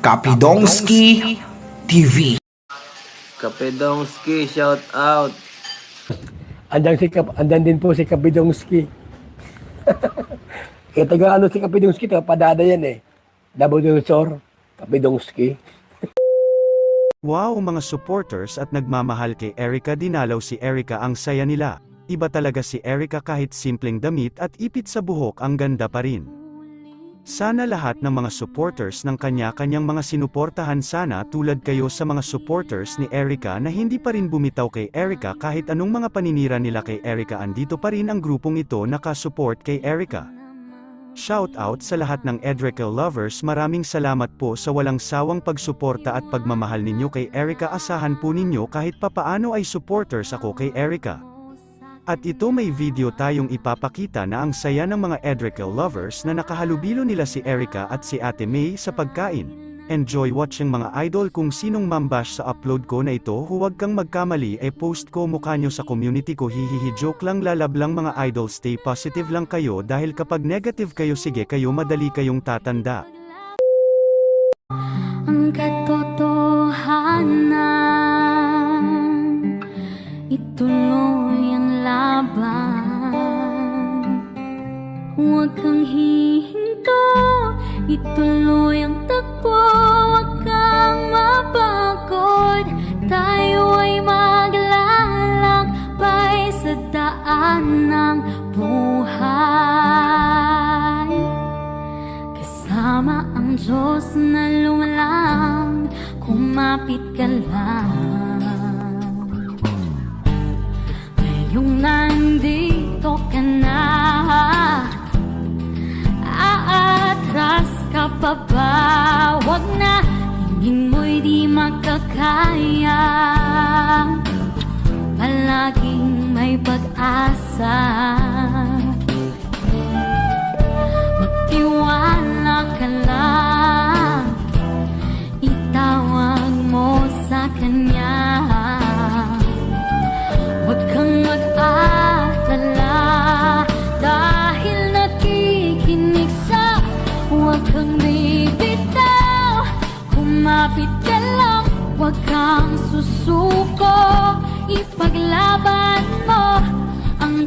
Kapidongski TV. Kapedongski, shout out. Andan din po si Kapidongski. Kaya taga ano si Kapidongski, taga Padada yan eh. Nabudulusor, Kapidongski. Wow mga supporters at nagmamahal kay Erica, dinalaw si Erica, ang saya nila. Iba talaga si Erica, kahit simpleng damit at ipit sa buhok ang ganda pa rin. Sana lahat ng mga supporters ng kanya-kanyang mga sinuportahan, sana tulad kayo sa mga supporters ni Erica na hindi pa rin bumitaw kay Erica kahit anong mga paninira nila kay Erica. Andito pa rin ang grupong ito nakasupport kay Erica. Shout out sa lahat ng Edrekel lovers, maraming salamat po sa walang sawang pagsuporta at pagmamahal ninyo kay Erica. Asahan po ninyo kahit papaano ay supporters ako kay Erica. At ito, may video tayong ipapakita na ang saya ng mga Edrekel lovers na nakahalubilo nila si Erica at si Ate May sa pagkain. Enjoy watching mga idol. Kung sinong mambash sa upload ko na ito, huwag kang magkamali, post ko mukha nyo sa community ko. Hihihi, joke lang, lalab lang mga idol. Stay positive lang kayo dahil kapag negative kayo, sige kayo, madali kayong tatanda. Ang katotohanan, ituloy ang laban. Huwag kang hihinto, ituloy ang takbo. Huwag kang mapagod, tayo ay maglalakbay sa daan ng buhay. Kasama ang Diyos na lumalang, kumapit ka lang. Ngayong nandito ka na, aatras ka pa ba? Wag na, hingin mo'y di makakaya. Palaging may pag-asa, magtiwala ka lang, itawag mo sa Kanya. Huwag kang mag-alala dahil nakikinig siya. Huwag kang bibitaw, kumapit ka lang. Huwag kang susuko, ipaglaban mo ang